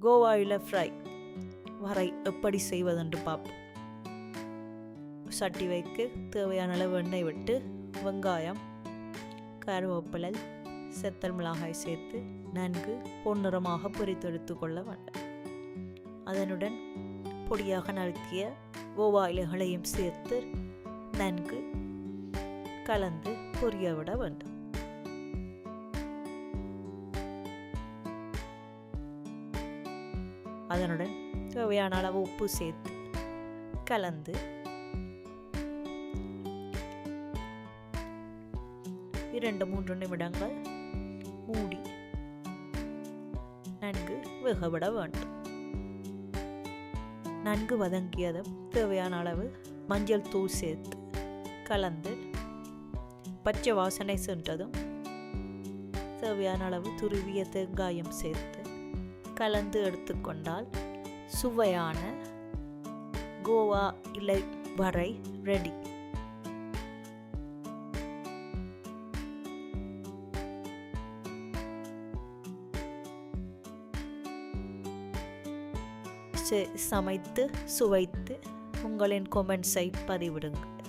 கோவாயில் fry வரை எப்படி செய்வதென்று பார்ப்போம். சட்டி வைக்க தேவையான அளவு எண்ணெய் விட்டு வெங்காயம், கருவேப்பிலை, செத்தல் மிளகாய் சேர்த்து நன்கு பொன்னிறமாக பொரித்தெடுத்து கொள்ள வேண்டும். அதனுடன் பொடியாக நறுக்கிய கோவா இலைகளையும் சேர்த்து நன்கு கலந்து பொரிய விட வேண்டும். அதனுடன் தேவையான அளவு உப்பு சேர்த்து கலந்து 2-3 நிமிடங்கள் மூடி நன்கு வேகவிட வேண்டும். நன்கு வதங்கியதும் தேவையான அளவு மஞ்சள் தூள் சேர்த்து கலந்து பச்சை வாசனை சென்றதும் தேவையான அளவு துருவிய தேங்காயம் சேர்த்து கலந்து எடுத்துக்கொண்டால் சுவையான கோவா இலை வரை ரெடி. சமைத்து சுவைத்து உங்களின் கமெண்ட்ஸை பதிவிடுங்கள்.